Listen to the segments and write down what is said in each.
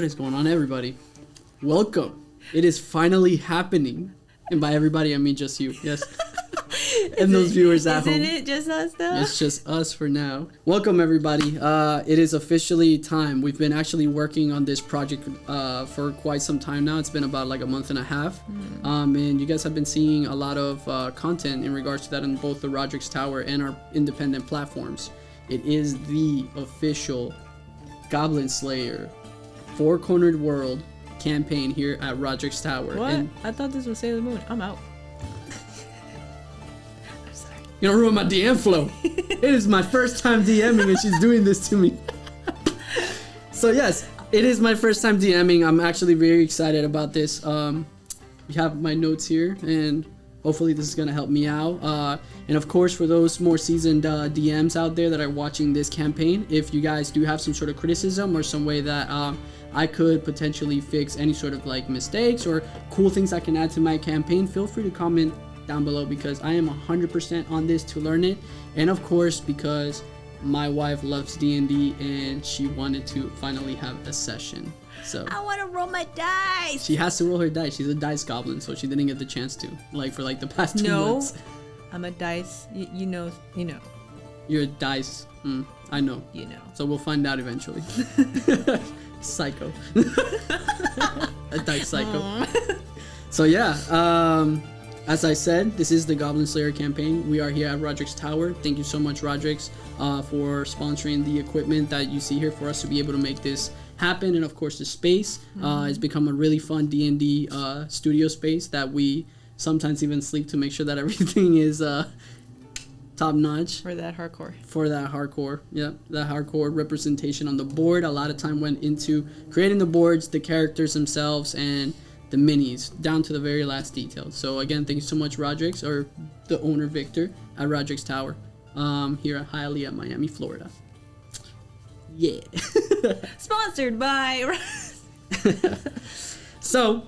What is going on, everybody? Welcome. It is finally happening. And by everybody, I mean just you. Yes. And those viewers at home. Isn't it just us, though? It's just us for now. Welcome, everybody. It is officially time. We've been actually working on this project for quite some time now. It's been about like a month and a half. And you guys have been seeing a lot of content in regards to that on both the Roderick's Tower and our independent platforms. It is the official Goblin Slayer Four Cornered World campaign here at Roderick's Tower. What? And I thought this was Sailor Moon. I'm out. I'm sorry. you don't ruin my DM flow. It is my first time DMing and she's doing this to me. So yes, it is my first time DMing. I'm actually very excited about this. You have my notes here and hopefully this is going to help me out. And of course, for those more seasoned DMs out there that are watching this campaign, if you guys do have some sort of criticism or some way that I could potentially fix any sort of like mistakes or cool things I can add to my campaign, feel free to comment down below because I am 100% on this to learn it. And of course, because my wife loves D&D and she wanted to finally have a session. So I want to roll my dice. she has to roll her dice. She's a dice goblin, so she didn't get the chance to, like for like the past 2 months. I'm a dice. You know. You're a dice. I know. You know. So we'll find out eventually. Psycho. A dice psycho. So yeah, as I said, this is the Goblin Slayer campaign. We are here at Roderick's Tower. Thank you so much, Roderick's, for sponsoring the equipment that you see here for us to be able to make this happen. And of course, the space has become a really fun D&D studio space that we sometimes even sleep to make sure that everything is top notch. For that hardcore. For that hardcore, yeah, that hardcore representation on the board. A lot of time went into creating the boards, the characters themselves, and the minis, down to the very last detail. So again, thank you so much, Roderick's, or the owner Victor at Roderick's Tower, here at Hialeah, Miami, Florida. Yeah. Sponsored by. So,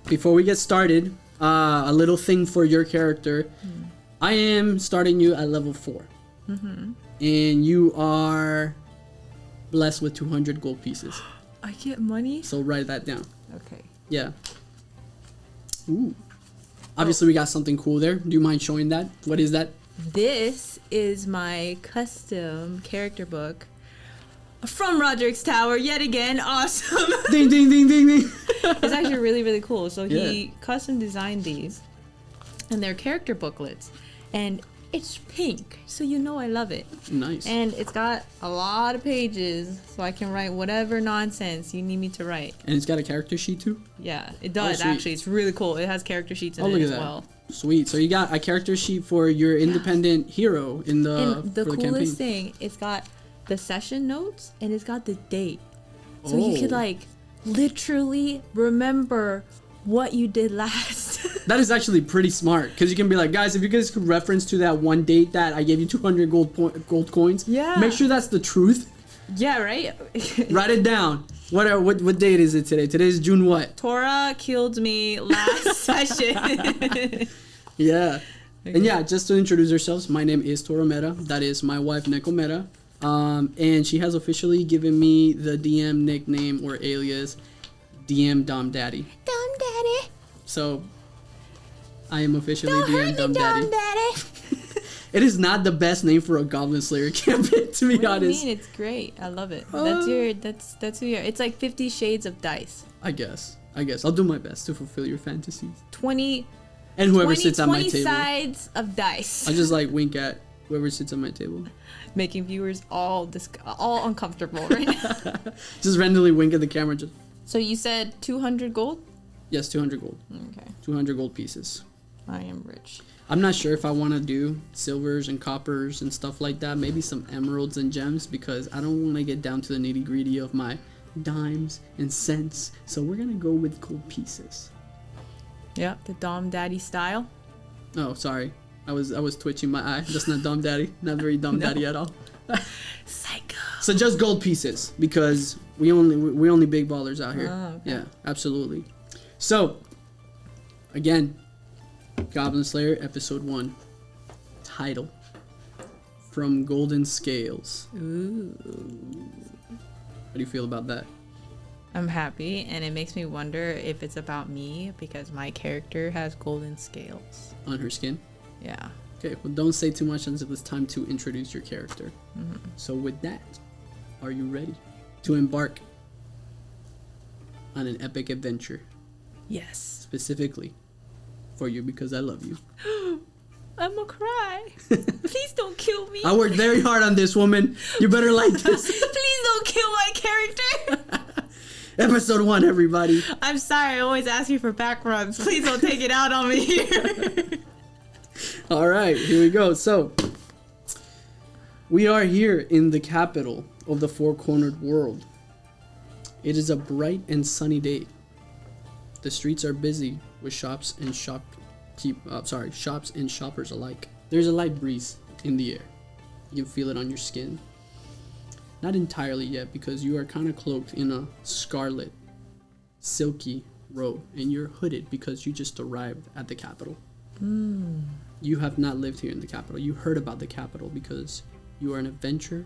before we get started, a little thing for your character. I am starting you at level 4. And you are blessed with 200 gold pieces. I get money? So write that down. Okay. Yeah. Ooh. Obviously, we got something cool there. Do you mind showing that? What is that? This is my custom character book from Roderick's Tower. Yet again, awesome. Ding, ding, ding, ding, ding. It's actually really, really cool. So Yeah. he custom designed these, and they're character booklets. And it's pink, so you know I love it. Nice. And it's got a lot of pages, so I can write whatever nonsense you need me to write. And it's got a character sheet too? Yeah, it does, sweet. actually. It's really cool. It has character sheets in Oh, it look as at that. well. Sweet. So you got a character sheet for your independent hero in the, And the for the coolest campaign. thing, it's got the session notes, and it's got the date. So you could, like, literally remember what you did last. That is actually pretty smart because you can be like, guys, if you guys could reference to that one date that I gave you 200 gold coins, Yeah. make sure that's the truth. Yeah, right? Write it down. What date is it today? Today is June what? Tora killed me last session. Yeah. And yeah, just to introduce ourselves, my name is Toro Meta. That is my wife, Neko Meta. And she has officially given me the DM nickname or alias, DM Dom Daddy. Dom Daddy. So, I am officially Don't DM hurt me, Dom Dom Daddy. Daddy. It is not the best name for a Goblin Slayer campaign, to be What do you honest. mean? It's great. I love it. That's who you are. It's like 50 Shades of Dice. I guess. I'll do my best to fulfill your fantasies. 20 And whoever sits at my 20 table. sides of dice. I just like wink at whoever sits at my table. Making viewers all uncomfortable right now. Just randomly wink at the camera. Just So you said 200 gold? yes, 200 gold. Okay. 200 gold pieces. I am rich. I'm not sure if I want to do silvers and coppers and stuff like that. Maybe some emeralds and gems because I don't want to get down to the nitty gritty of my dimes and cents. So we're gonna go with gold pieces. Yep, the Dom Daddy style. Oh, sorry. I was twitching my eye. That's not Dom Daddy. Not very Dom No. Daddy at all. Psycho. So just gold pieces because we only big ballers out here. Oh, okay. Yeah, absolutely. So again, Goblin Slayer episode 1. Title: From Golden Scales. Ooh. How do you feel about that? I'm happy, and it makes me wonder if it's about me because my character has golden scales. On her skin? Yeah. Okay, well, don't say too much until it's time to introduce your character. Mm-hmm. So with that, are you ready to embark on an epic adventure? Yes. Specifically for you because I love you. I'm gonna cry. Please don't kill me. I worked very hard on this, woman. You better like this. Please don't kill my character. Episode 1, everybody. I'm sorry, I always ask you for back rubs. Please don't take it out on me here. All right, here we go. So, we are here in the capital of the four-cornered world. It is a bright and sunny day. The streets are busy with shops and shoppers alike. There's a light breeze in the air. You can feel it on your skin. Not entirely yet because you are kind of cloaked in a scarlet, silky robe, and you're hooded because you just arrived at the capital. You have not lived here in the capital. You heard about the capital because you are an adventurer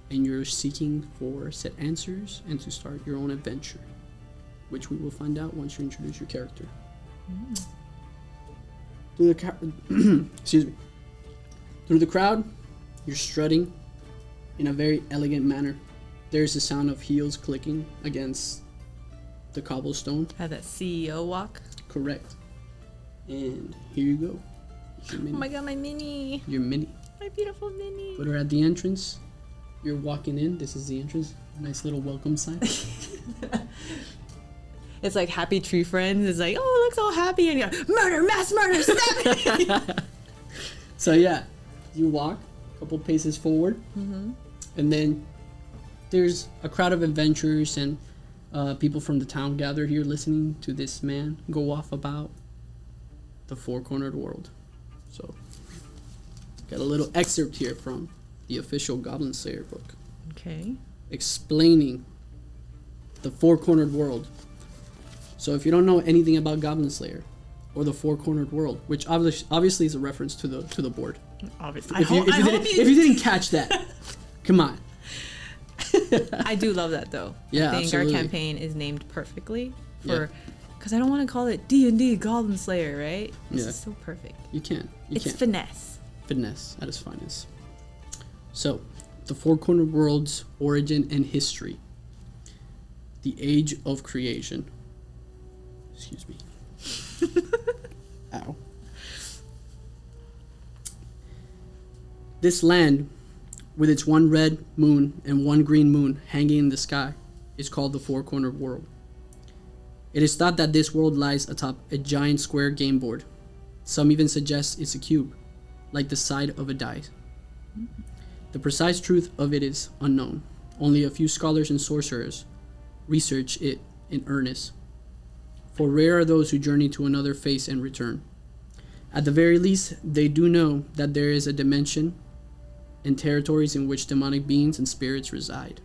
and you're seeking for set answers and to start your own adventure, which we will find out once you introduce your character. Through the excuse me. Through the crowd, you're strutting in a very elegant manner. There's the sound of heels clicking against the cobblestone. Have that CEO walk. Correct. And here you go. Your mini. Oh my god, my mini. Your mini. My beautiful mini. Put her at the entrance. You're walking in. This is the entrance. Nice little welcome sign. It's like Happy Tree Friends. It's like, oh, it looks all happy. And you're like, murder, mass murder, snap. So yeah, you walk a couple paces forward. And then there's a crowd of adventurers and people from the town gathered here listening to this man go off about the four-cornered world. So, got a little excerpt here from the official Goblin Slayer book. Okay. Explaining the four-cornered world. So if you don't know anything about Goblin Slayer or the four-cornered world, which obviously is a reference to the board. Obviously. If you didn't catch that, come on. I do love that though. Yeah, I think absolutely. our campaign is named perfectly for, because I don't want to call it D&D Goblin Slayer, right? This is so perfect. You can't. It's finesse. Finesse at its finest. So, the four-cornered world's origin and history. The age of creation. Excuse me. Ow. This land, with its one red moon and one green moon hanging in the sky, is called the four-cornered world. It is thought that this world lies atop a giant square game board. Some even suggest it's a cube, like the side of a die. The precise truth of it is unknown. Only a few scholars and sorcerers research it in earnest. For rare are those who journey to another face and return. At the very least, they do know that there is a dimension and territories in which demonic beings and spirits reside.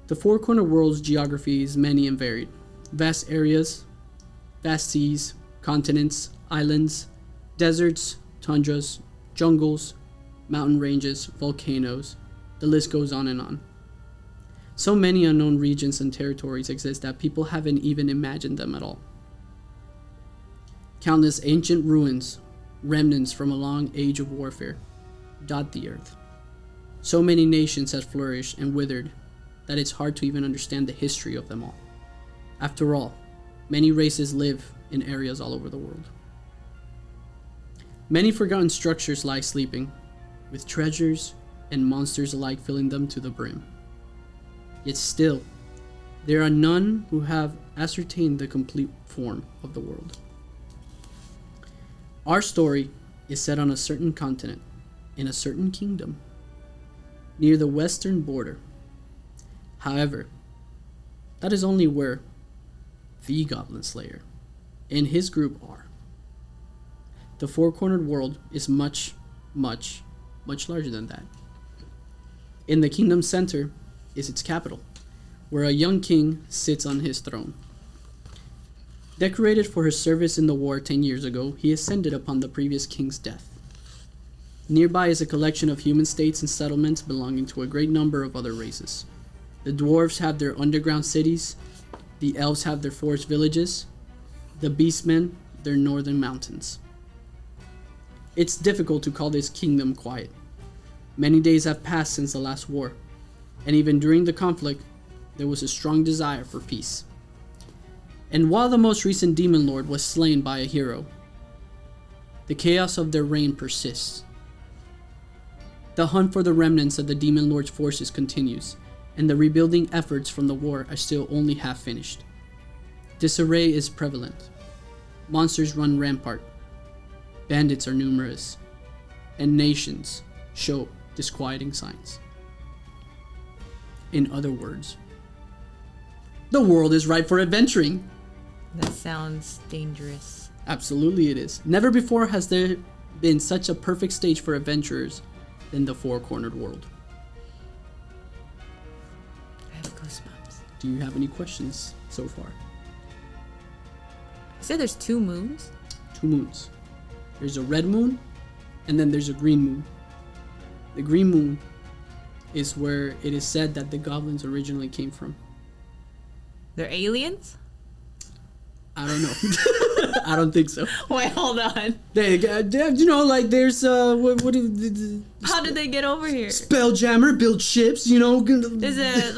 The four-cornered world's geography is many and varied. Vast areas, vast seas, continents, islands, deserts, tundras, jungles, mountain ranges, volcanoes, the list goes on and on. So many unknown regions and territories exist that people haven't even imagined them at all. Countless ancient ruins, remnants from a long age of warfare, dot the earth. So many nations have flourished and withered that it's hard to even understand the history of them all. After all, many races live in areas all over the world. Many forgotten structures lie sleeping, with treasures and monsters alike filling them to the brim. Yet still, there are none who have ascertained the complete form of the world. Our story is set on a certain continent, in a certain kingdom, near the western border. However, that is only where the Goblin Slayer and his group are. The four-cornered world is much, much, much larger than that. In the kingdom's center is its capital, where a young king sits on his throne. Decorated for his service in the war 10 years ago, he ascended upon the previous king's death. Nearby is a collection of human states and settlements belonging to a great number of other races. The dwarves have their underground cities. The elves have their forest villages. The beastmen, their northern mountains. It's difficult to call this kingdom quiet. Many days have passed since the last war, and even during the conflict, there was a strong desire for peace. And while the most recent demon lord was slain by a hero, the chaos of their reign persists. The hunt for the remnants of the demon lord's forces continues, and the rebuilding efforts from the war are still only half finished. Disarray is prevalent. Monsters run rampart. Bandits are numerous, and nations show disquieting signs. In other words, the world is ripe for adventuring. That sounds dangerous. Absolutely it is. Never before has there been such a perfect stage for adventurers than the four-cornered world. I have goosebumps. Do you have any questions so far? You said there's 2 moons? 2 moons. There's a red moon, and then there's a green moon. The green moon is where it is said that the goblins originally came from. They're aliens? I don't know. I don't think so. Wait, hold on. You know, like there's How did they get over here? Spelljammer build ships. You know, Is it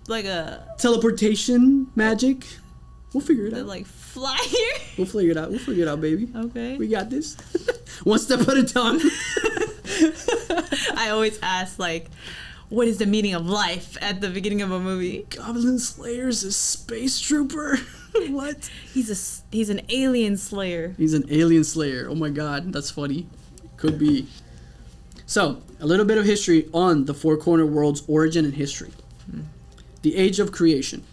like a teleportation magic? We'll figure it they out. like fly here? We'll figure it out. We'll figure it out, baby. Okay. We got this. One step at a time. I always ask like, what is the meaning of life at the beginning of a movie? Goblin Slayer's a space trooper. What? He's an alien slayer. He's an alien slayer. Oh my god, that's funny. Could be. So, a little bit of history on the Four Corner World's origin and history. The age of creation.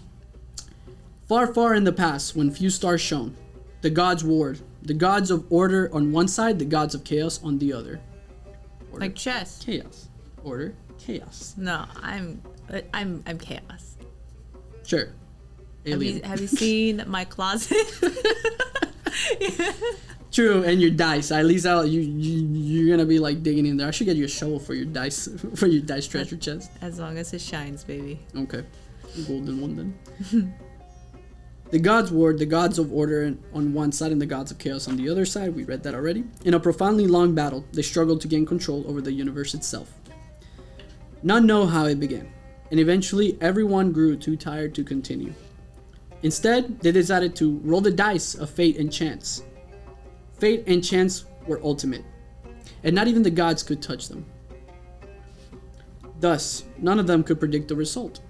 Far, far in the past, when few stars shone, the gods warred. The gods of order on one side, the gods of chaos on the other. Order, Like chess. chaos. Order, chaos. No, I'm chaos. Sure. Alien. Have you seen my closet? True, and your dice. At least you're gonna be like digging in there. I should get you a shovel for your dice treasure chest. As long as it shines, baby. Okay, golden one then. The gods warred, the gods of order on one side and the gods of chaos on the other side. We read that already. In a profoundly long battle, they struggled to gain control over the universe itself. None know how it began, and eventually everyone grew too tired to continue. Instead, they decided to roll the dice of fate and chance. Fate and chance were ultimate, and not even the gods could touch them. Thus, none of them could predict the result.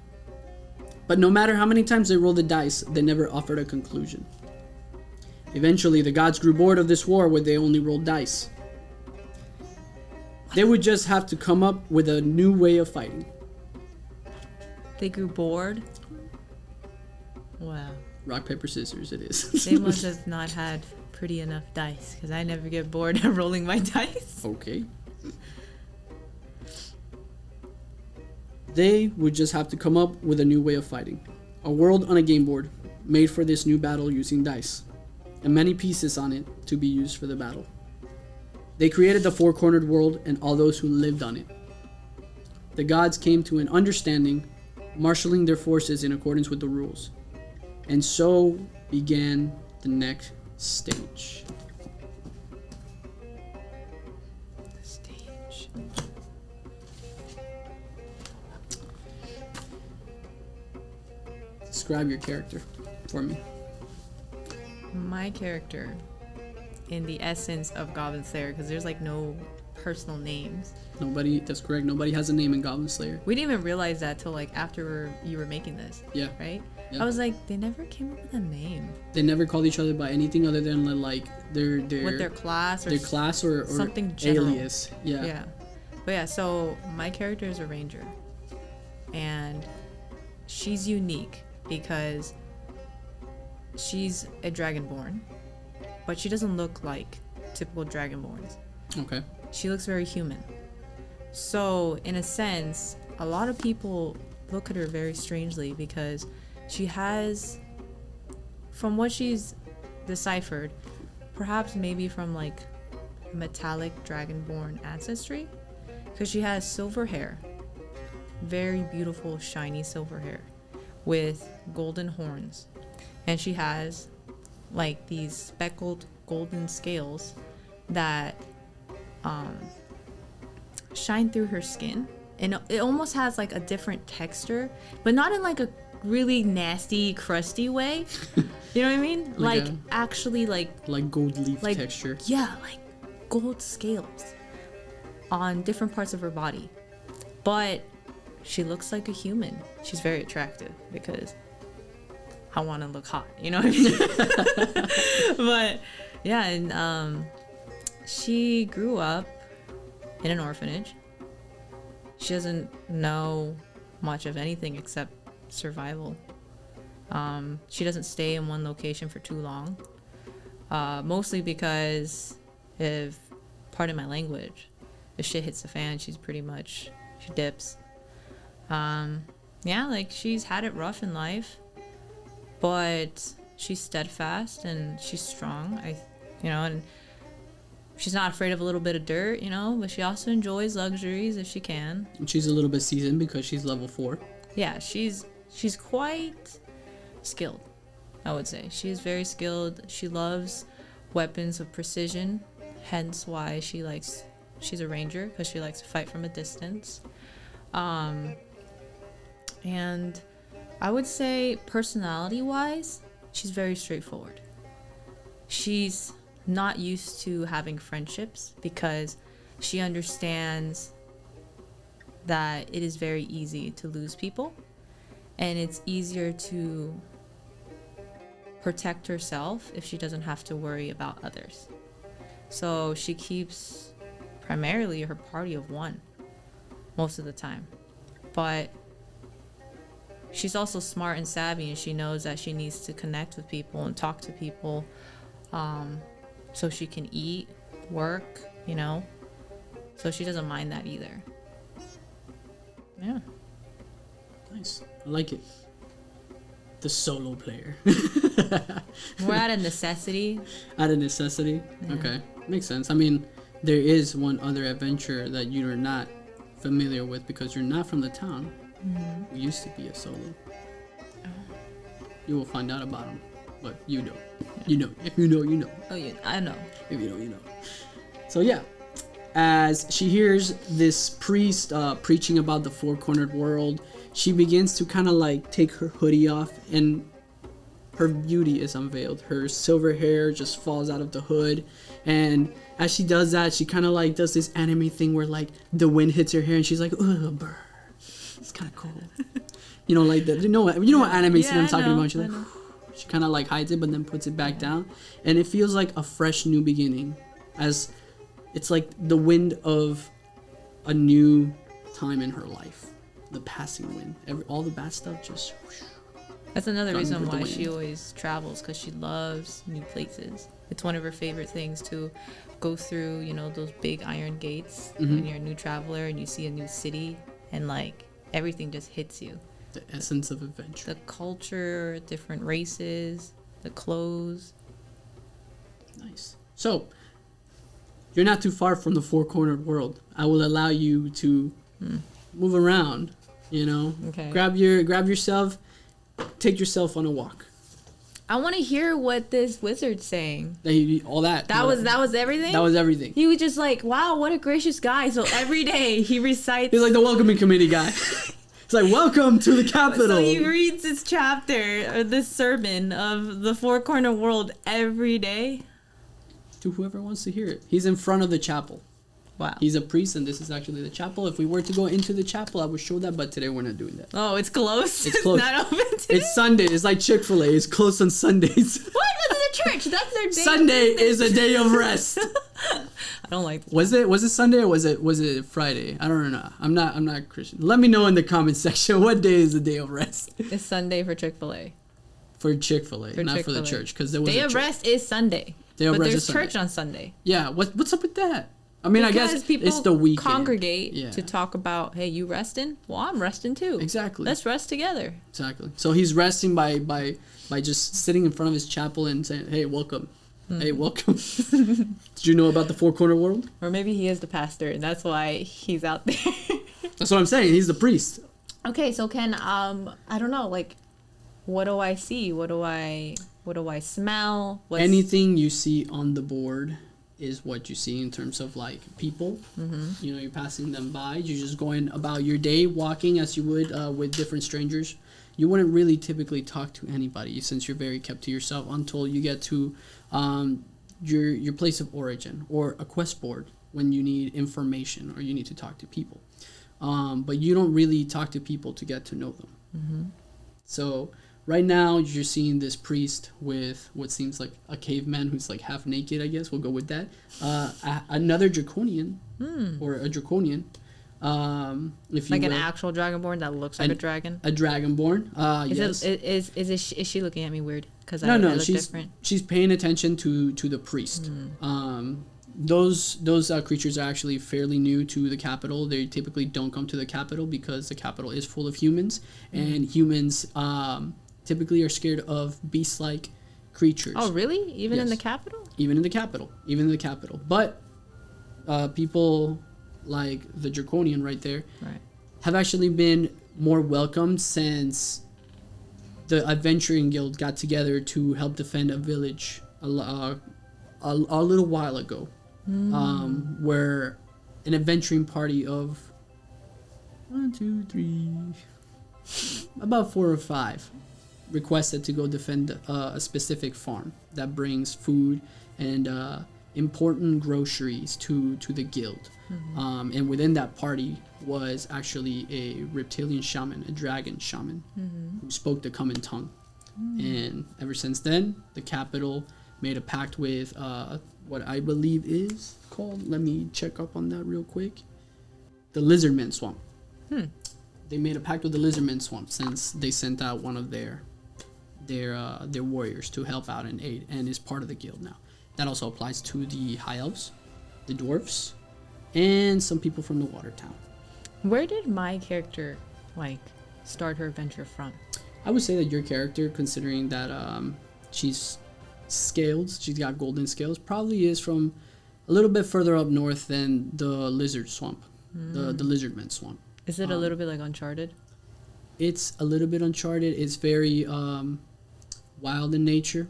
But no matter how many times they rolled the dice, they never offered a conclusion. Eventually, the gods grew bored of this war where they only rolled dice. They would just have to come up with a new way of fighting. They grew bored. Wow. Rock, paper, scissors, it is. They must have not had pretty enough dice, because I never get bored of rolling my dice. Okay. They would just have to come up with a new way of fighting. A world on a game board, made for this new battle using dice, and many pieces on it to be used for the battle. They created the four-cornered world and all those who lived on it. The gods came to an understanding, marshaling their forces in accordance with the rules. And so began the next stage. Describe your character for me. My character, in the essence of Goblin Slayer, because there's like no personal names. Nobody, that's correct. Nobody has a name in Goblin Slayer. We didn't even realize that till like after you were making this. Yeah. Right? Yeah. I was like, they never came up with a name. They never called each other by anything other than like with their class or something general. alias. Yeah. Yeah. But yeah, so my character is a ranger. And she's unique because she's a dragonborn, but she doesn't look like typical dragonborns. Okay. She looks very human. So, in a sense, a lot of people look at her very strangely because she has, from what she's deciphered, perhaps maybe from like metallic dragonborn ancestry, because she has silver hair, very beautiful, shiny silver hair with golden horns. And she has like these speckled golden scales that shine through her skin. And it almost has like a different texture, but not in like a really nasty, crusty way. You know what I mean? Like actually like gold leaf texture. Yeah, like gold scales on different parts of her body. But she looks like a human. She's very attractive because I want to look hot, you know what I mean? But yeah, and she grew up in an orphanage. She doesn't know much of anything except survival. She doesn't stay in one location for too long, mostly because if, pardon my language, if shit hits the fan, she dips. Yeah, like she's had it rough in life, but she's steadfast and she's strong. And she's not afraid of a little bit of dirt, but she also enjoys luxuries if she can. And she's a little bit seasoned because she's level 4. Yeah, she's quite skilled, I would say. She's very skilled. She loves weapons of precision, hence why she's a ranger, because she likes to fight from a distance. And I would say personality-wise, she's very straightforward. She's not used to having friendships because she understands that it is very easy to lose people, and it's easier to protect herself if she doesn't have to worry about others. So she keeps primarily her party of one most of the time. But she's also smart and savvy, and she knows that she needs to connect with people and talk to people, so she can eat, work, so she doesn't mind that either. Yeah. Nice. I like it. The solo player. We're out of necessity. Out of necessity? Yeah. Okay. Makes sense. I mean, there is one other adventure that you're not familiar with because you're not from the town. Mm-hmm. You used to be a solo. Oh. You will find out about him, but you know. Yeah. You know. If you know, you know. Oh, yeah. I know. If you know, you know. So, yeah. As she hears this priest preaching about the four-cornered world, she begins to kind of like take her hoodie off, and her beauty is unveiled. Her silver hair just falls out of the hood, and as she does that, she kind of like does this anime thing where like the wind hits her hair, and she's like, "Ugh, bird." It's kind of cool. Like that. You know what anime scene I'm talking about? She's like, she kind of like hides it, but then puts it back down, and it feels like a fresh new beginning, as it's like the wind of a new time in her life. The passing wind. All the bad stuff just... Whoosh, that's another reason why she always travels, because she loves new places. It's one of her favorite things to go through, those big iron gates when you're a new traveler and you see a new city, and like everything just hits you. The essence of adventure. The culture, different races, the clothes. Nice. So, you're not too far from the four-cornered world. I will allow you to move around, Okay. Grab yourself, take yourself on a walk. I want to hear what this wizard's saying. All that. That was everything? That was everything. He was just like, wow, what a gracious guy. So every day he recites... He's like the welcoming committee guy. It's like, welcome to the capital. So he reads this chapter, or this sermon of the four-corner world every day? To whoever wants to hear it. He's in front of the chapel. Wow. He's a priest, and this is actually the chapel. If we were to go into the chapel, I would show that, but today we're not doing that. Oh, it's closed? It's closed. Not open today? It's Sunday. It's like Chick-fil-A. It's closed on Sundays. What? That's the church. That's their day. Sunday is a day of rest. I don't like that. Was it Sunday or was it Friday? I don't know. I'm not Christian. Let me know in the comment section what day is the day of rest. It's Sunday for Chick-fil-A. For Chick-fil-A, not for the church, because there was day of rest is Sunday. But there's church on Sunday. Yeah, what's up with that? I mean, because I guess people it's the weekend. Congregate to talk about, hey, you resting? Well, I'm resting too. Exactly. Let's rest together. Exactly. So he's resting by just sitting in front of his chapel and saying, hey, welcome. Mm-hmm. Hey, welcome. Did you know about the four-corner world? Or maybe he is the pastor, and that's why he's out there. That's what I'm saying. He's the priest. Okay, so can I don't know, like, what do I see? What do I smell? Anything you see on the board is what you see in terms of like people. You know, you're passing them by. You're just going about your day, walking as you would with different strangers. You wouldn't really typically talk to anybody since you're very kept to yourself until you get to your place of origin or a quest board when you need information or you need to talk to people. But you don't really talk to people to get to know them. So right now you're seeing this priest with what seems like a caveman who's like half naked, I guess. We'll go with that. Another draconian or a draconian. If you like will. an actual dragonborn that looks like a dragon. A dragonborn. Yes. Is she looking at me weird? Because No, I look she's different. she's paying attention to the priest. Those creatures are actually fairly new to the capital. They typically don't come to the capital because the capital is full of humans, and humans typically are scared of beast-like creatures. Oh, really? Even in Yes. the capital? Even in the capital. But people like the draconian right there Right. have actually been more welcomed since the adventuring guild got together to help defend a village a little while ago, where an adventuring party of about 4 or 5 requested to go defend a specific farm that brings food and important groceries to the guild. And within that party was actually a reptilian shaman, a dragon shaman, who spoke the common tongue. And ever since then, the capital made a pact with what I believe is called, let me check up on that real quick, the Lizardman Swamp. They made a pact with the Lizardman Swamp since they sent out one of their warriors to help out and aid, and is part of the guild now. That also applies to the High Elves, the Dwarfs, and some people from the Water Town. Where did my character, like, start her adventure from? I would say that your character, considering that she's scaled, she's got golden scales, probably is from a little bit further up north than the Lizard Swamp, the Lizardman Swamp. Is it a little bit like Uncharted? It's a little bit uncharted. It's very wild in nature.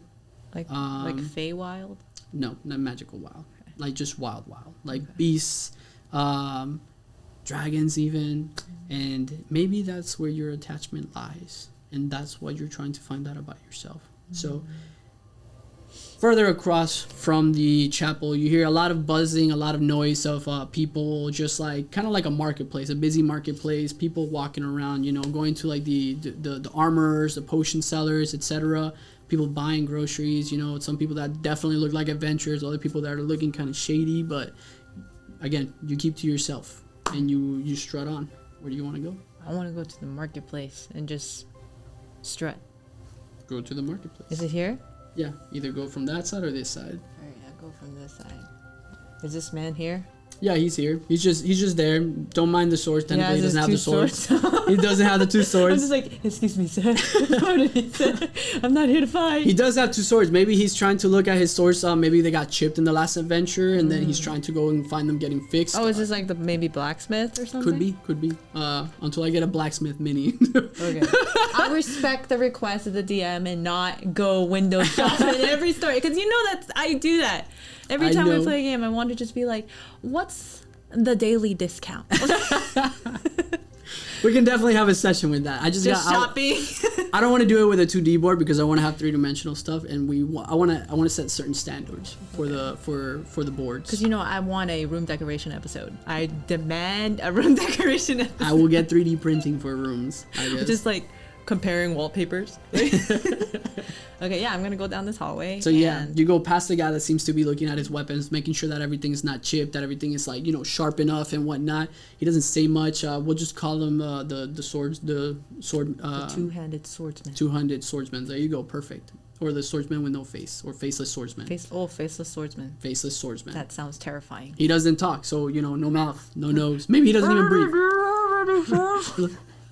Like Feywild? No, not magical wild. Okay. Like just wild. Like beasts, dragons even. And maybe that's where your attachment lies. And that's what you're trying to find out about yourself. So further across from the chapel, you hear a lot of buzzing, a lot of noise of people, just like kind of like a marketplace, a busy marketplace, people walking around, you know, going to like the armorers, the potion sellers, etc. People buying groceries, you know, some people that definitely look like adventurers, other people that are looking kind of shady, but again, you keep to yourself and you strut on. Where do you want to go? I want to go to the marketplace and just strut. Go to the marketplace. Is it here? Yeah, either go from that side or this side. Alright, I'll go from this side. Is this man here? Yeah, he's here. He's just there. Don't mind the swords. Technically, he has doesn't have the his swords. two He doesn't have the 2 I'm swords. just like, excuse me, sir. Pardon me, sir. I'm not here to fight. He does have 2 swords. Maybe he's trying to look at his swords. Maybe they got chipped in the last adventure, and then he's trying to go and find them getting fixed. Oh, is this like the maybe blacksmith or something? Could be. Until I get a blacksmith mini. Okay. I respect the request of the DM and not go window shopping in every story, because you know that I do that every time I play a game. I want to just be like, what's the daily discount? We can definitely have a session with that. I just shopping. I don't want to do it with a 2D board because I want to have 3-dimensional stuff, and I want to set certain standards for the boards. Because you know I want a room decoration episode. I demand a room decoration episode. I will get 3D printing for rooms, I guess. Just like comparing wallpapers. Okay, yeah, I'm gonna go down this hallway. So yeah, you go past the guy that seems to be looking at his weapons, making sure that everything is not chipped, that everything is like, you know, sharp enough and whatnot. He doesn't say much. We'll just call him the sword. Two-handed swordsman. Two-handed swordsman. There you go, perfect. Or the swordsman with no face, or faceless swordsman. Faceless swordsman. Faceless swordsman. That sounds terrifying. He doesn't talk, so you know, no mouth, no nose. Maybe he doesn't even breathe.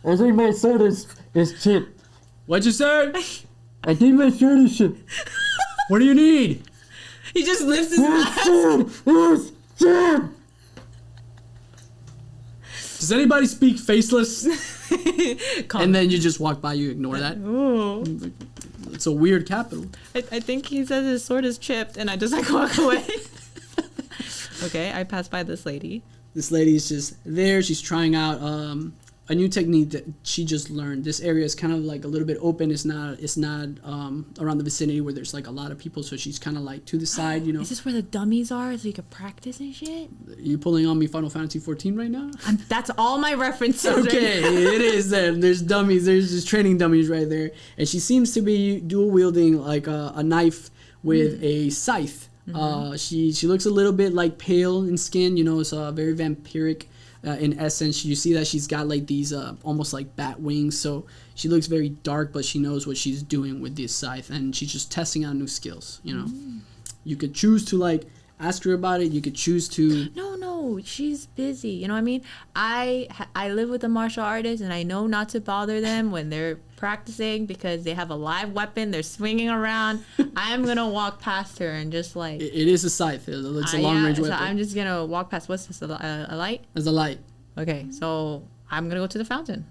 I think my sword is chipped. What'd you say? I think my sword is chipped. What do you need? He just lifts his My ass. sword is chipped. Does anybody speak faceless? Calm. And then you just walk by, you ignore that. Ooh. It's a weird capital. I think he says his sword is chipped, and I just like walk away. Okay, I pass by this lady. This lady is just there. She's trying out a new technique that she just learned. This area is kind of like a little bit open. It's not around the vicinity where there's like a lot of people. So she's kind of like to the side, you know. Is this where the dummies are, so you can practice and shit? You pulling on me Final Fantasy 14 right now? That's all my references. Okay, it is them. There's dummies. There's just training dummies right there. And she seems to be dual wielding like a knife with a scythe. She looks a little bit like pale in skin. You know, it's very vampiric in essence. You see that she's got like these almost like bat wings. So she looks very dark, but she knows what she's doing with this scythe, and she's just testing out new skills. You know, you could choose to like ask her about it. You could choose to. No, she's busy. You know what I mean? I live with a martial artist, and I know not to bother them when they're practicing because they have a live weapon. They're swinging around. I'm gonna walk past her and just like. It is a scythe. It's a long range weapon. So I'm just gonna walk past. What's this? A light? As a light. Okay, so I'm gonna go to the fountain.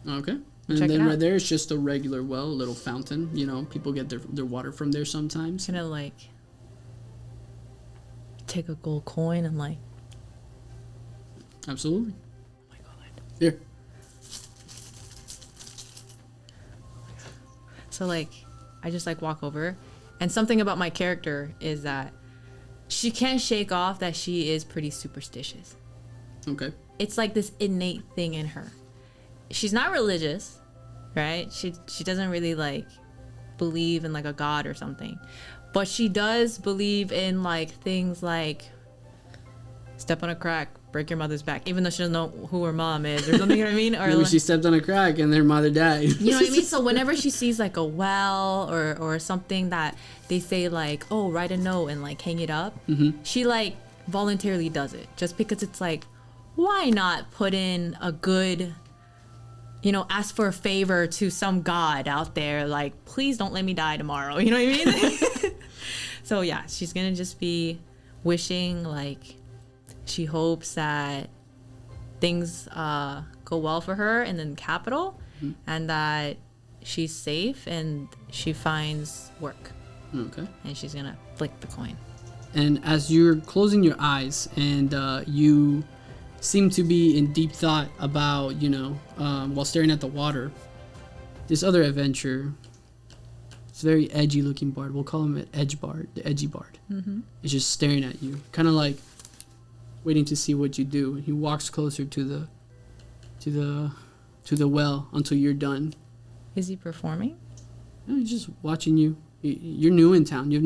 Okay. And Check then it out. right there, it's just a regular well, a little fountain. You know, people get their water from there sometimes. Gonna like take a gold coin and like. Absolutely. Oh my god. Here. So like, I just like walk over, and something about my character is that she can't shake off that she is pretty superstitious. Okay. It's like this innate thing in her. She's not religious, right? She doesn't really like believe in like a god or something, but she does believe in like things like step on a crack, break your mother's back, even though she doesn't know who her mom is or something. You know what I mean? Or Maybe like, she stepped on a crack and their mother died. you know what I mean? So whenever she sees like a well or something that they say like, oh, write a note and like hang it up, she like voluntarily does it just because it's like, why not put in a good, you know, ask for a favor to some god out there, like, please don't let me die tomorrow. You know what I mean? So yeah, she's gonna just be wishing, like, she hopes that things go well for her in the capital, and that she's safe and she finds work. Okay. And she's gonna flick the coin. And as you're closing your eyes and you seem to be in deep thought about, you know, while staring at the water, this other adventurer, this very edgy looking bard, we'll call him an edge bard, the edgy bard, is just staring at you, kind of like waiting to see what you do. And he walks closer to the well until you're done. Is he performing? And he's just watching you. You're new in town. He's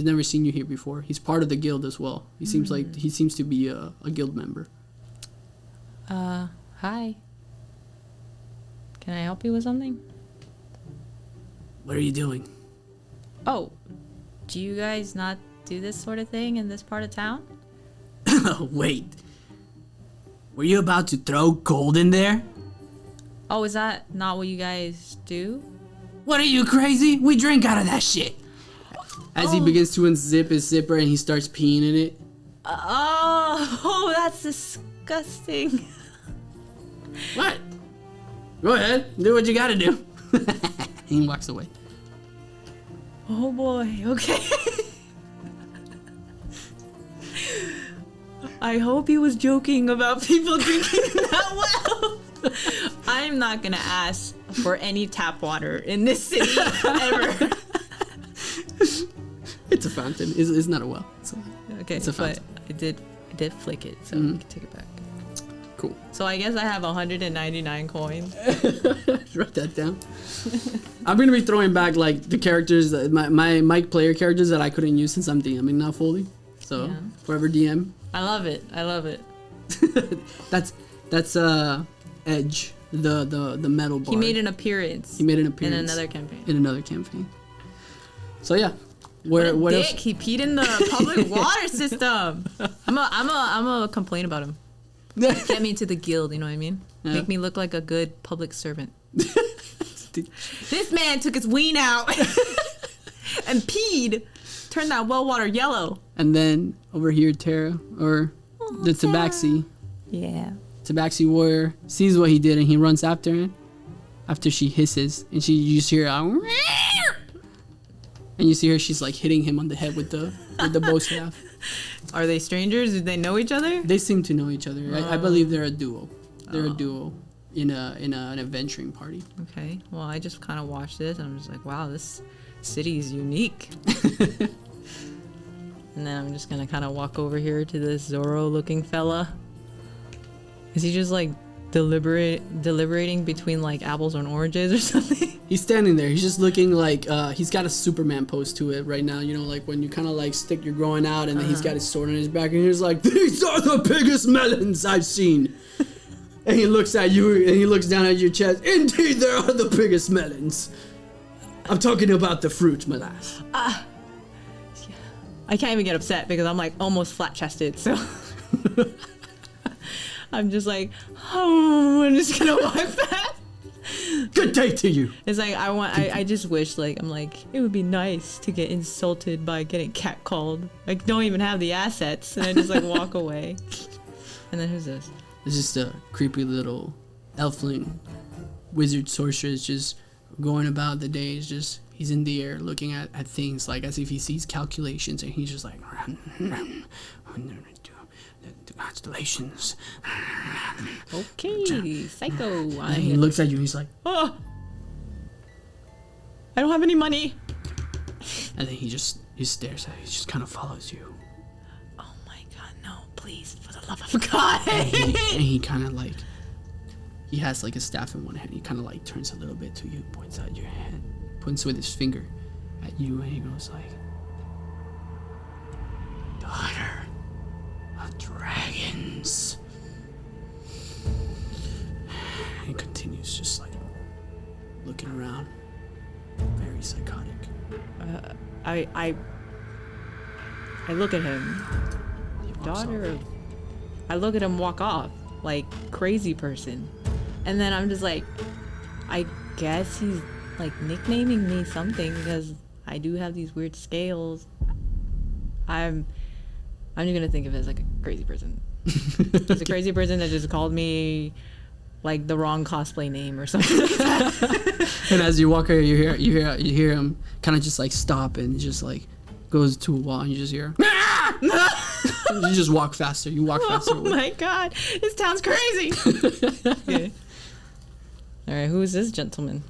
never seen you here before. He's part of the guild as well. He seems to be a guild member. Hi. Can I help you with something? What are you doing? Oh, do you guys not do this sort of thing in this part of town? Wait. Were you about to throw gold in there? Oh, is that not what you guys do? What are you, crazy? We drink out of that shit. As he begins to unzip his zipper and he starts peeing in it. Oh, that's disgusting. What? Go ahead. Do what you gotta do. He walks away. Oh boy, okay. I hope he was joking about people drinking that well. I'm not gonna ask for any tap water in this city ever. It's a fountain. It's not a well. Okay, it's a but fountain. I did flick it, so we can take it back. Cool. So I guess I have 199 coins. Write that down. I'm gonna be throwing back like the characters, my player characters that I couldn't use since I'm DMing now fully. So Yeah. forever DM. I love it. I love it. That's Edge, the metal bard. He made an appearance. He made an appearance in another campaign. In another campaign. So yeah, what Dick, else? he peed in the public water system. I'm a complain about him. Get me into the guild, you know what I mean? Yeah. Make me look like a good public servant. This man took his ween out and peed, turned that well water yellow. And then over here, Tara, or the Tabaxi. Yeah. Tabaxi Warrior sees what he did and he runs after him. After she hisses and you just hear and you see her, she's like hitting him on the head with the bow staff. Are they strangers? Do they know each other? They seem to know each other. I believe they're a duo. They're a duo in an adventuring party. Okay. Well, I just kind of watched this and I'm just like, wow, this city is unique. And then I'm just gonna kind of walk over here to this Zorro-looking fella. Is he just like deliberating between like apples and oranges or something? He's standing there. He's just looking like he's got a Superman pose to it right now. You know, like when you kind of like stick your groin out, and then he's got his sword on his back, and he's like, "These are the biggest melons I've seen." And he looks at you, and he looks down at your chest. Indeed, there are the biggest melons. I'm talking about the fruit, my lass. I can't even get upset because I'm like almost flat-chested, so I'm just like, oh, I'm just gonna wipe that. Good day to you. It's like I just wish, like, I'm like, it would be nice to get insulted by getting catcalled. Like, don't even have the assets, and I just like walk away. And then who's this? It's just a creepy little elfling wizard sorceress just going about the days. Just he's in the air looking at things like as if he sees calculations, and he's just like the constellations. Okay, psycho. And he looks at you and he's like, Oh, I don't have any money. and then he stares at you. He just kind of follows you. Oh my god, no, please, for the love of God. And he kind of like, he has like a staff in one hand. He kind of like turns a little bit to you, points out your hand, points with his finger at you, and he goes like, daughter of dragons. He continues just like looking around, very psychotic. I look at him. He walks Daughter off. of. I look at him walk off like crazy person, and then I'm just like, I guess he's like nicknaming me something because I do have these weird scales. I'm just gonna think of it as like a crazy person. He's a crazy person that just called me like the wrong cosplay name or something like that. And as you walk here, you hear him kind of just like stop and just like goes to a wall, and you just hear. You just walk faster. You walk faster. Oh my god, this town's crazy. Okay. All right, who is this gentleman?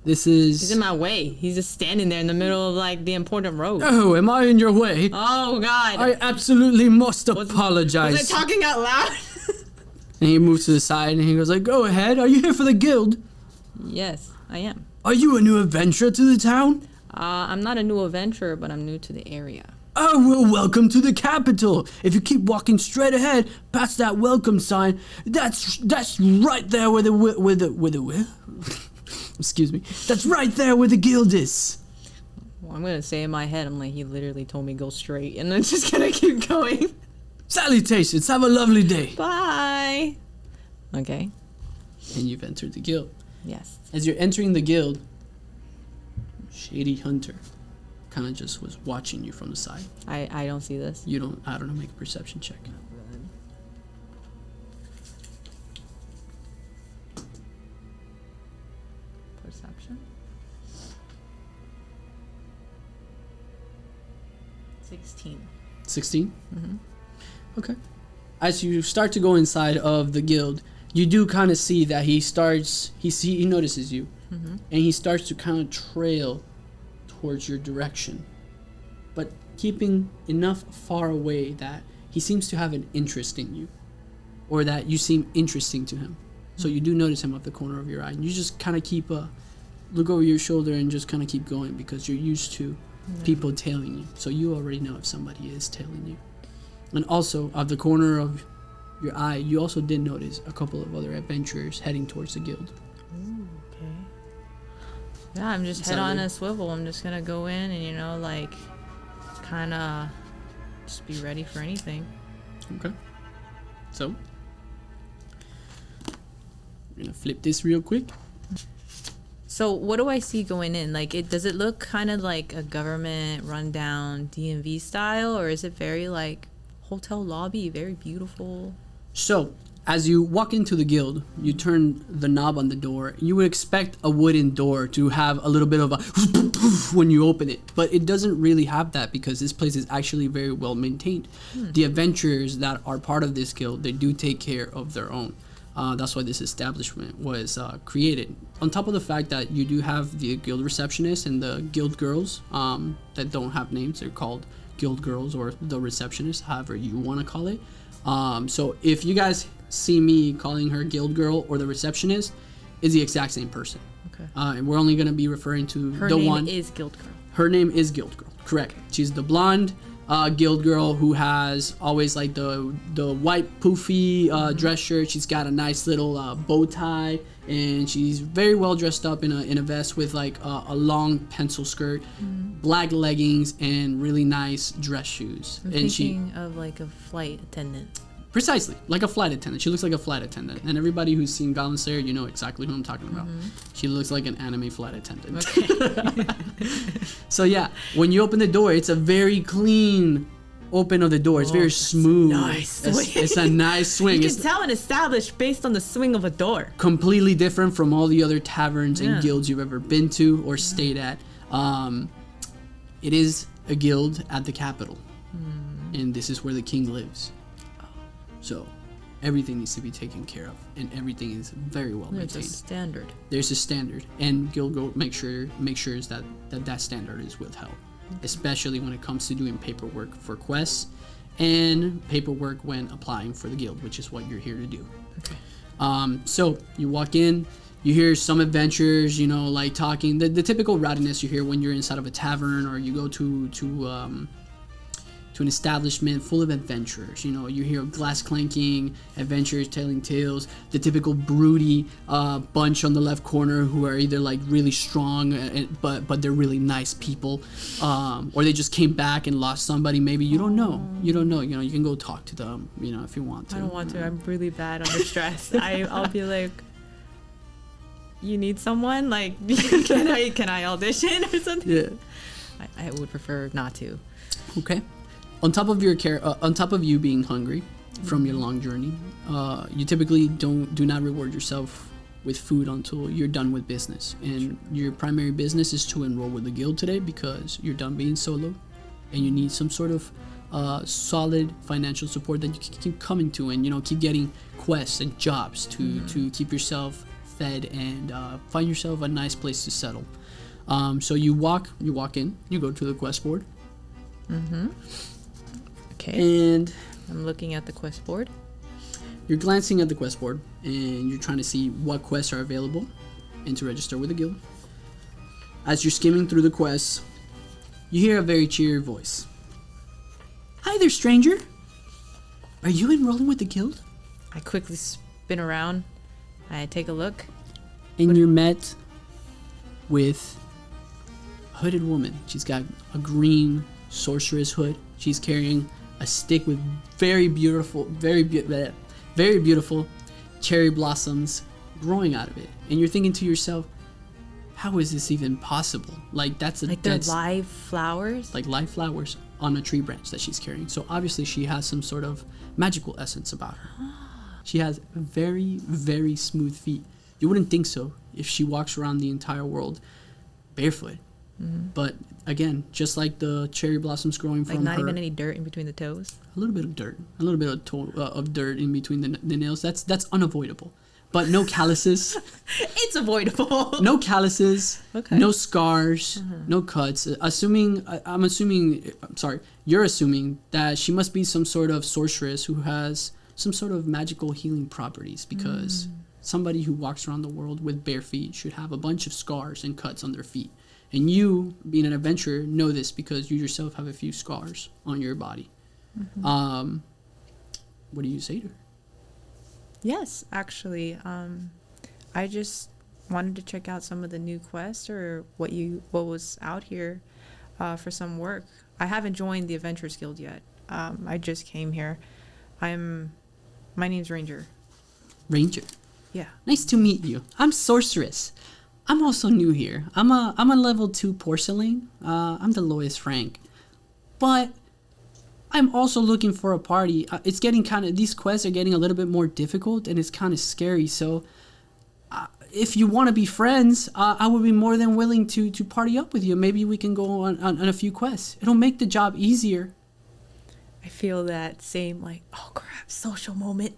This is. He's in my way. He's just standing there in the middle of like the important road. Oh, am I in your way? Oh god. I absolutely must apologize. Was I talking out loud? And he moves to the side and he goes like, "Go ahead. Are you here for the guild? Yes, I am. Are you a new adventurer to the town?" I'm not a new adventurer, but I'm new to the area. "Oh, well, welcome to the capital. If you keep walking straight ahead past that welcome sign, that's right there where the excuse me. That's right there where the guild is." Well, I'm gonna say in my head, I'm like, he literally told me go straight, and I'm just gonna keep going. "Salutations. Have a lovely day." Bye. Okay. And you've entered the guild. Yes. As you're entering the guild, Shady Hunter kind of just was watching you from the side. I don't see this. I don't know, make a perception check. Perception. 16. 16? Mm-hmm. Okay. As you start to go inside of the guild, you do kind of see that he notices you, and he starts to kind of trail towards your direction, but keeping enough far away that he seems to have an interest in you, or that you seem interesting to him. So you do notice him at the corner of your eye, and you just kind of keep look over your shoulder and just kind of keep going because you're used to people tailing you. So you already know if somebody is tailing you. And also, at the corner of your eye, you also did notice a couple of other adventurers heading towards the guild. Ooh, okay. Yeah, I'm just head on a swivel. I'm just gonna go in and, like, kind of just be ready for anything. Okay. So, I'm gonna flip this real quick. So what do I see going in? Like, does it look kind of like a government rundown DMV style, or is it very like hotel lobby, very beautiful? So, as you walk into the guild, you turn the knob on the door. You would expect a wooden door to have a little bit of a when you open it, but it doesn't really have that because this place is actually very well maintained. The adventurers that are part of this guild, they do take care of their own. That's why this establishment was created. On top of the fact that you do have the guild receptionist and the guild girls that don't have names, they're called guild girls or the receptionist, however you want to call it. So if you guys see me calling her guild girl or the receptionist, is the exact same person. Okay. And we're only going to be referring to Her the name one. is Guild Girl. Her name is Guild Girl. Correct. She's the blonde guild girl who has always like the white poofy dress shirt. She's got a nice little bow tie, and she's very well dressed up in a vest with like a long pencil skirt, black leggings, and really nice dress shoes. I'm and thinking of like a flight attendant. Precisely, like a flight attendant. She looks like a flight attendant. And everybody who's seen Goblin Slayer, you know exactly who I'm talking about. She looks like an anime flight attendant. Okay. So yeah, when you open the door, it's a very clean open of the door. It's very smooth. nice It's a nice swing. You It's can tell an established based on the swing of a door. completely different from all the other taverns and Yeah. guilds you've ever been to or stayed at. It is a guild at the capital. And this is where the king lives. So everything needs to be taken care of, and everything is very well It's a maintained. standard. There's a standard, and guild go make sure that standard is withheld, especially when it comes to doing paperwork for quests and paperwork when applying for the guild, which is what you're here to do. Okay. So you walk in, you hear some adventurers, you know, like talking the typical rowdiness you hear when you're inside of a tavern or you go to an establishment full of adventurers. You know, you hear glass clanking, adventurers telling tales, the typical broody bunch on the left corner who are either like really strong, but they're really nice people, or they just came back and lost somebody. Maybe you don't know. You know, you can go talk to them. You know, if you want to. I don't want to. I'm really bad under stress. I'll be like, you need someone? Like, can I audition or something? Yeah. I would prefer not to. Okay. On top of on top of you being hungry from your long journey, you typically do not reward yourself with food until you're done with business. And your primary business is to enroll with the guild today because you're done being solo, and you need some sort of solid financial support that you can keep coming to, and keep getting quests and jobs to keep yourself fed and find yourself a nice place to settle. So you walk in, you go to the quest board. Okay. And I'm looking at the quest board. you're glancing at the quest board and you're trying to see what quests are available and to register with the guild. As you're skimming through the quests, you hear a very cheery voice. Hi there, stranger. Are you enrolling with the guild? I quickly spin around. I take a look. And you're met with a hooded woman. She's got a green sorceress hood. She's carrying a stick with very beautiful cherry blossoms growing out of it. And you're thinking to yourself, how is this even possible? Like They're live flowers? like live flowers on a tree branch that she's carrying. So obviously she has some sort of magical essence about her. She has very, very smooth feet. You wouldn't think so if she walks around the entire world barefoot. But again, just like the cherry blossoms growing Like from not her, even any dirt in between the toes? a little bit of dirt, a little bit of dirt in between the nails. That's unavoidable. But no calluses. It's avoidable. No calluses, Okay. no scars, no cuts. You're assuming that she must be some sort of sorceress who has some sort of magical healing properties, because somebody who walks around the world with bare feet should have a bunch of scars and cuts on their feet. And you, being an adventurer, know this because you yourself have a few scars on your body. What do you say to her? Yes, actually. I just wanted to check out some of the new quests or what was out here for some work. I haven't joined the Adventurers Guild yet. I just came here. My name's Ranger. Ranger. Yeah. Nice to meet you. I'm Sorceress. I'm also new here. I'm a level 2 porcelain. I'm the lowest rank. But I'm also looking for a party. It's getting these quests are getting a little bit more difficult, and it's kind of scary. So if you want to be friends, I would be more than willing to party up with you. Maybe we can go on a few quests. It'll make the job easier. I feel that same, like, oh crap, social moment,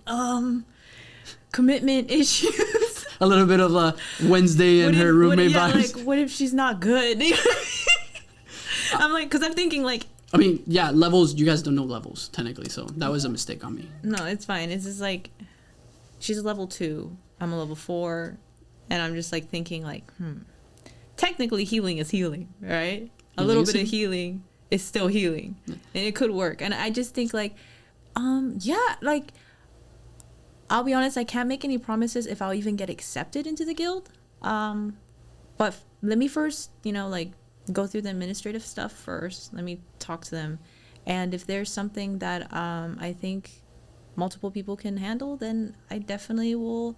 commitment issues. A little bit of a Wednesday and her roommate vibes. Like, what if she's not good? I'm like, because I'm thinking, like, I mean, yeah, levels, you guys don't know levels, technically, so that was a mistake on me. no, it's fine. It's just like, she's a level 2, I'm a level 4, and I'm just like thinking, like, technically healing is healing, right? A little bit of healing is still healing, and it could work. And I just think, like, yeah, like, I'll be honest, I can't make any promises if I'll even get accepted into the guild. But let me first, like, go through the administrative stuff first. Let me talk to them. And if there's something that I think multiple people can handle, then I definitely will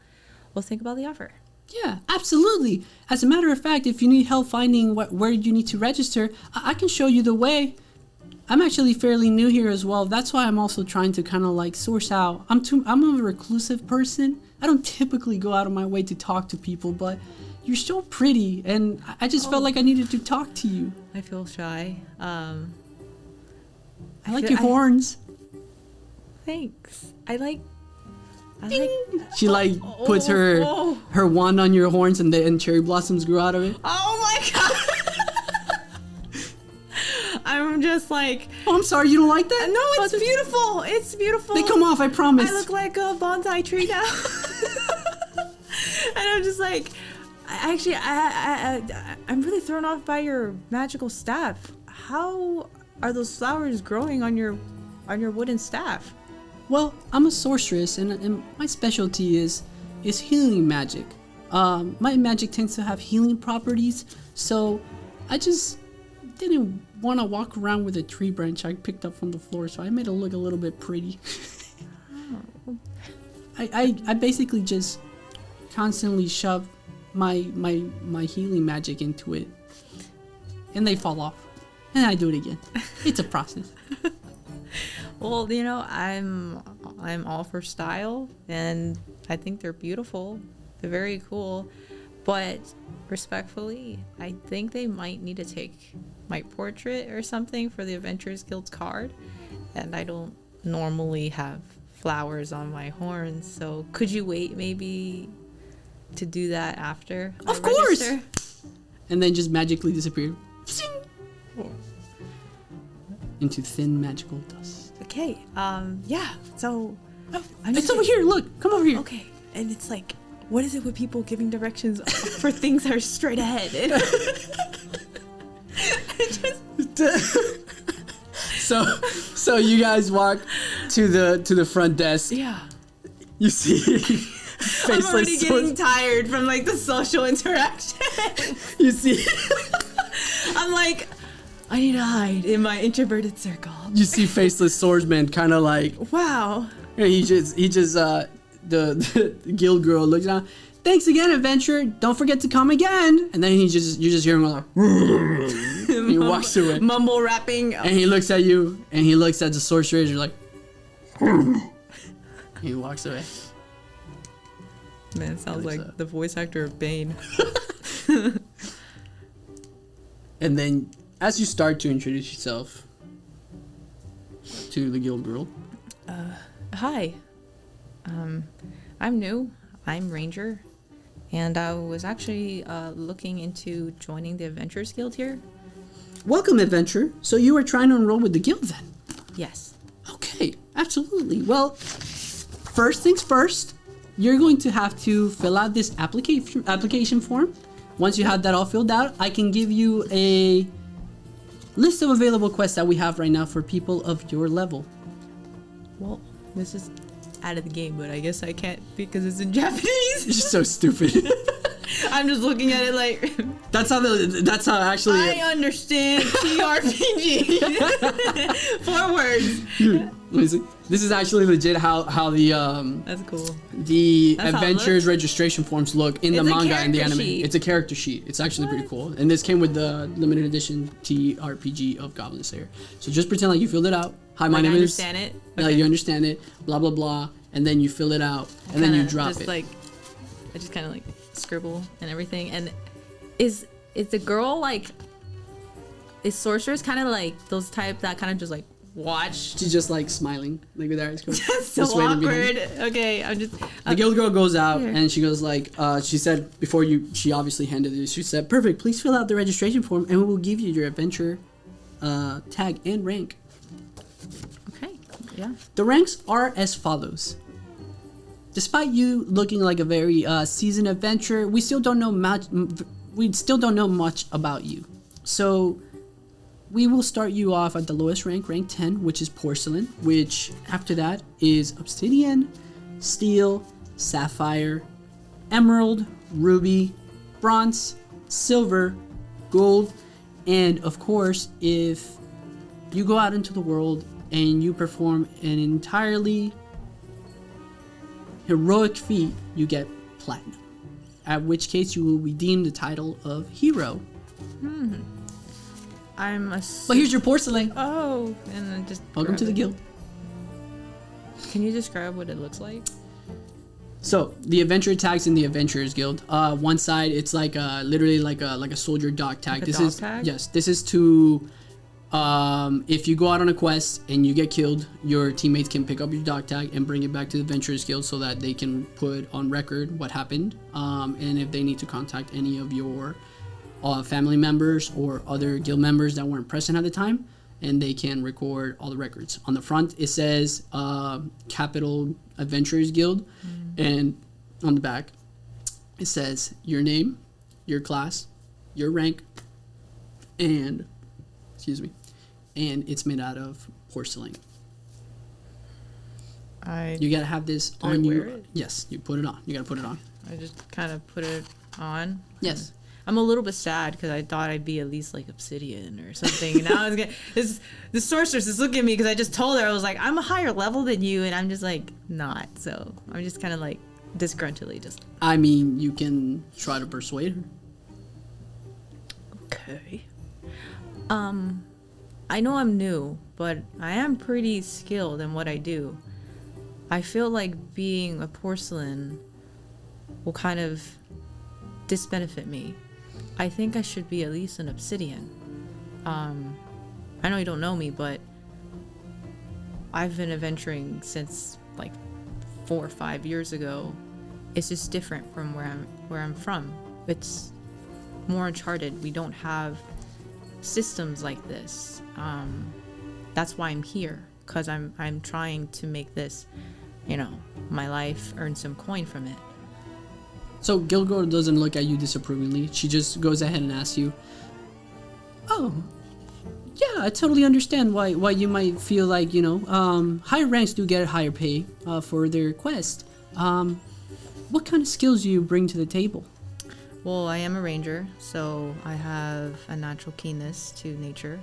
think about the offer. Yeah, absolutely. As a matter of fact, if you need help finding where you need to register, I can show you the way. I'm actually fairly new here as well. That's why I'm also trying to kind of like source out. I'm a reclusive person. I don't typically go out of my way to talk to people, but you're so pretty, and I just felt like I needed to talk to you. I feel shy. I like your horns. Thanks. I like. She like puts her wand on your horns, and cherry blossoms grew out of it. Oh my god! I'm just like. Oh, I'm sorry, you don't like that? No, it's beautiful. It's beautiful. They come off, I promise. I look like a bonsai tree now. And I'm just like, I'm really thrown off by your magical staff. How are those flowers growing on your wooden staff? Well, I'm a sorceress, and my specialty is healing magic. My magic tends to have healing properties, so I just didn't want to walk around with a tree branch I picked up from the floor, so I made it look a little bit pretty. Oh. I basically just constantly shove my healing magic into it, and they fall off, and I do it again. It's a process. Well, I'm all for style, and I think they're beautiful. They're very cool, but respectfully, I think they might need to take my portrait or something for the Adventurers Guild card, and I don't normally have flowers on my horns, so could you wait maybe to do that after Of I course! register? And then just magically disappear. Into thin magical dust. Okay, yeah, so... It's over here, look! Come over here! Okay, and it's like, what is it with people giving directions for things that are straight ahead? So you guys walk to the front desk. Yeah. You see I'm already getting tired from like the social interaction. You see I'm like, I need to hide in my introverted circle. you see faceless swordsman kind of like Wow. he just the guild girl looks down. Thanks again, adventurer. Don't forget to come again. And then you just hear him like he walks away. Mumble rapping. And he looks at you, and he looks at the sorceress. You're like, he walks away. Man, it sounds like the voice actor of Bane. And then, as you start to introduce yourself to the guild girl, Hi. I'm new. I'm Ranger. And I was actually looking into joining the Adventurers Guild here. welcome, adventurer. So you are trying to enroll with the guild, then? Yes. Okay, absolutely. Well, first things first, you're going to have to fill out this application form. Once you have that all filled out, I can give you a list of available quests that we have right now for people of your level. Well, this is out of the game, but I guess I can't because it's in Japanese. You're so stupid. I'm just looking at it like That's how actually. I understand TRPG. 4 words. Let me see. This is actually legit how the That's cool. the That's how it adventures looks? registration forms look in It's the a manga and the character anime. sheet. It's a character sheet. It's actually pretty cool. And this came with the limited edition TRPG of Goblin Slayer. So just pretend like you filled it out. Hi, my Like, name I is. understand it. Yeah, you understand it. Blah blah blah, and then you fill it out, and then you drop just it. Like, I just kind of like scribble and everything. And is the girl like? Is sorceress kind of like those type that kind of just like watch? She's just like smiling, like with her eyes closed. That's so just waiting behind. awkward. Okay, I'm just. The guild girl goes out Here. and she goes like, she said before she obviously handed it. She said, "Perfect. Please fill out the registration form, and we will give you your adventure tag and rank." Okay. Yeah. The ranks are as follows. Despite you looking like a very seasoned adventurer, we still don't know much. We still don't know much about you. So we will start you off at the lowest rank, rank 10, which is porcelain. Which after that is obsidian, steel, sapphire, emerald, ruby, bronze, silver, gold, and of course, if you go out into the world and you perform an entirely heroic feat, you get platinum. At which case you will redeem the title of hero. I'm a. But here's your porcelain. Oh, and then just. Welcome to the guild. Can you describe what it looks like? So the adventure tags in the Adventurers Guild. One side it's like literally like a soldier dog tag. Like a This dog is tag? yes. This is to if you go out on a quest and you get killed, your teammates can pick up your dog tag and bring it back to the Adventurers Guild so that they can put on record what happened. And if they need to contact any of your family members or other guild members that weren't present at the time, and they can record all the records. On the front it says Capital Adventurers Guild, and on the back it says your name, your class, your rank, and and it's made out of porcelain. You gotta have this I on you. wear it? Yes, you put it on. You gotta put it on. I just kind of put it on. Yes. I'm a little bit sad because I thought I'd be at least like obsidian or something. And now I was gonna, the sorceress is looking at me because I just told her, I was like, I'm a higher level than you, and I'm just like not. So I'm just kind of like disgruntledly just. I mean, you can try to persuade her. Okay. I know I'm new, but I am pretty skilled in what I do. I feel like being a porcelain will kind of disbenefit me. I think I should be at least an obsidian. I know you don't know me, but I've been adventuring since like 4 or 5 years ago. It's just different from where I'm from. It's more uncharted. We don't have systems like this. That's why I'm here, because I'm trying to make this, my life, earn some coin from it. So Gilgore doesn't look at you disapprovingly. She just goes ahead and asks you, "Oh, yeah, I totally understand why you might feel like, higher ranks do get higher pay for their quest. What kind of skills do you bring to the table?" Well, I am a ranger, so I have a natural keenness to nature.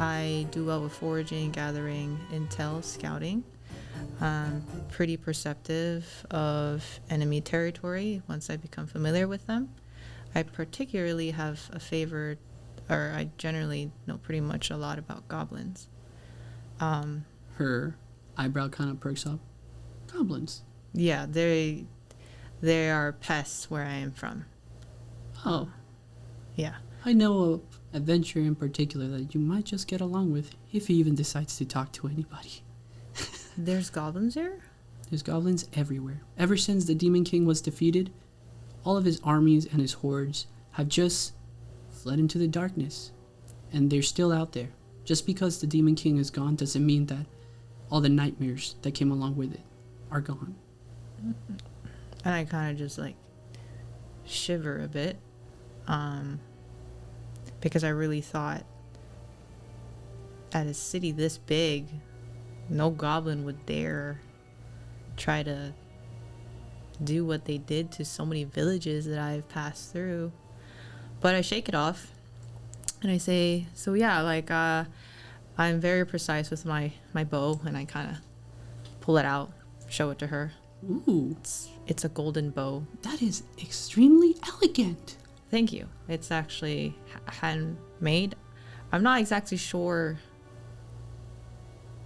I do well with foraging, gathering, intel, scouting. Pretty perceptive of enemy territory once I become familiar with them. I particularly have a favor, or I generally know pretty much a lot about goblins. Her eyebrow kind of perks up. Goblins. Yeah, they are pests where I am from. Oh, Yeah. I know an adventurer in particular that you might just get along with if he even decides to talk to anybody. There's goblins there? There's goblins everywhere. Ever since the Demon King was defeated, all of his armies and his hordes have just fled into the darkness. And they're still out there. Just because the Demon King is gone doesn't mean that all the nightmares that came along with it are gone. And I kind of just like shiver a bit. Because I really thought at a city this big, no goblin would dare try to do what they did to so many villages that I've passed through. But I shake it off and I say, so yeah, like I'm very precise with my bow, and I kind of pull it out, show it to her. Ooh, It's a golden bow. that is extremely elegant. Thank you. It's actually handmade. I'm not exactly sure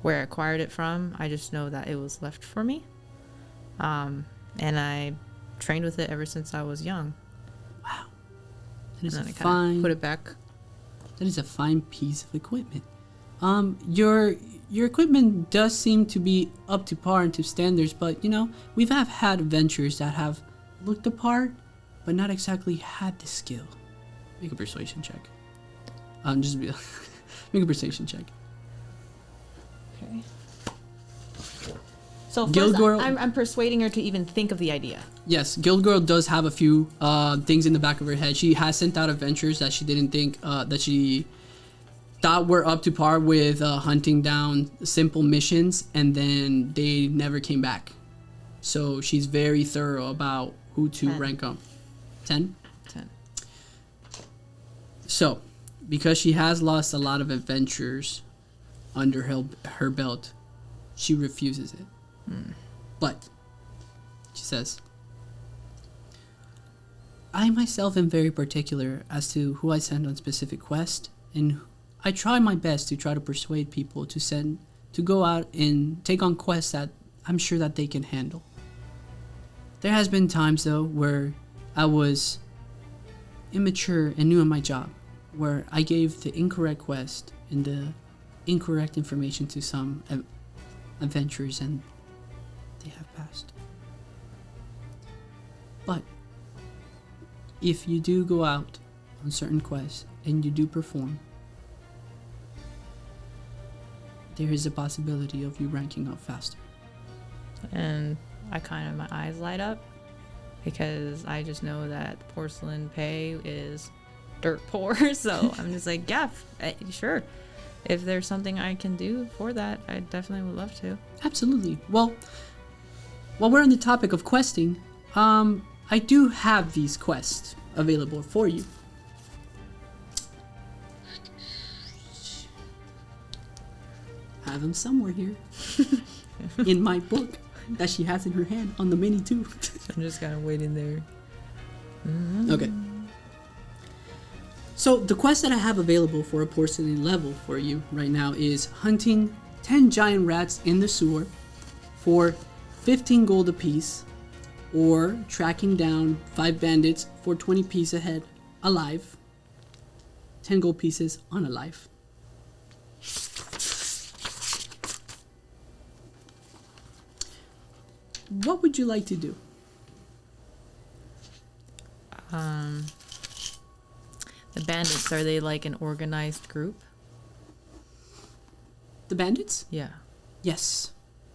where I acquired it from. I just know that it was left for me. And I trained with it ever since I was young. Wow. That is And a then I kind fine. of put it back. That is a fine piece of equipment. Your equipment does seem to be up to par and to standards, but you know, we've had adventures that have looked the part, but not exactly had the skill. Make a persuasion check. Just be make a persuasion check. Okay. So Guild first, Girl- I'm persuading her to even think of the idea. Yes, Guild Girl does have a few things in the back of her head. She has sent out adventures that she didn't think that she thought were up to par with hunting down simple missions, and then they never came back. So she's very thorough about who to 10. rank up. 10? 10. So, because she has lost a lot of adventures under her belt, she refuses it. But she says, I myself am very particular as to who I send on specific quests, and I try my best to try to persuade people to go out and take on quests that I'm sure that they can handle. There has been times though where I was immature and new in my job, where I gave the incorrect quest and the incorrect information to some adventurers, and they have passed. But if you do go out on certain quests and you do perform, there is a possibility of you ranking up faster. And I kind of, my eyes light up because I just know that porcelain pay is dirt poor. So I'm just like, yeah, sure. If there's something I can do for that, I definitely would love to. Absolutely. Well, while we're on the topic of questing, I do have these quests available for you. I have them somewhere here in my book that she has in her hand on the mini too. I'm just kind of waiting there. Okay. So the quest that I have available for a porcelain level for you right now is hunting 10 giant rats in the sewer for 15 gold apiece, or tracking down 5 bandits for 20 pieces a head alive. 10 gold pieces on a life. What would you like to do? The bandits, are they like an organized group? The bandits? Yeah. Yes.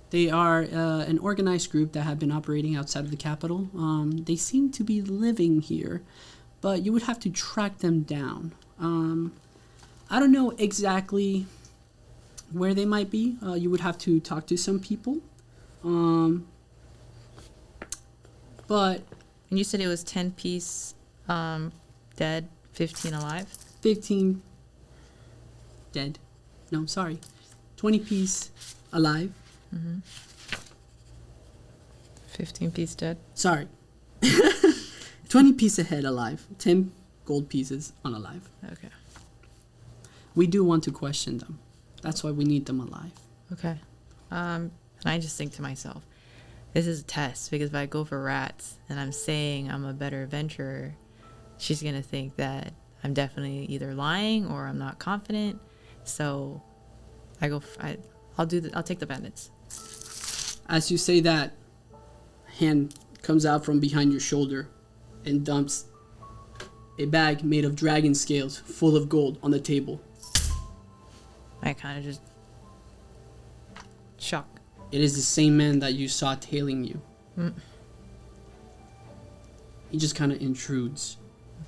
They are an organized group that have been operating outside of the capital. They seem to be living here, but you would have to track them down. I don't know exactly where they might be. You would have to talk to some people. But And you said it was 10 piece dead, 15 alive? 15 dead. No, sorry. 20 piece alive. 15 piece dead? Sorry. 20 piece a head alive. 10 gold pieces unalive. Okay. We do want to question them. That's why we need them alive. Okay. And I just think to myself, this is a test, because if I go for rats and I'm saying I'm a better adventurer, she's gonna think that I'm definitely either lying or I'm not confident. So I'll take the bandits. As you say that, hand comes out from behind your shoulder and dumps a bag made of dragon scales full of gold on the table. I kind of just shock. It is the same man that you saw tailing you. He just kind of intrudes.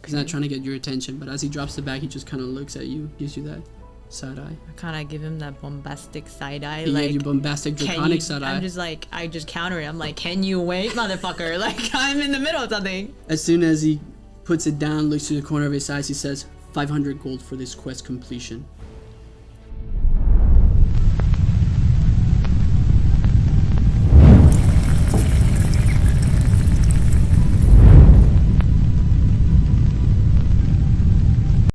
He's not trying to get your attention, but as he drops the bag, he just kind of looks at you, gives you that side eye. I kind of give him that bombastic side eye. He like, gave you bombastic, draconic side eye. I'm just like, I just counter it. I'm like, can you wait, motherfucker? Like, I'm in the middle of something. As soon as he puts it down, looks to the corner of his eyes, he says, 500 gold for this quest completion.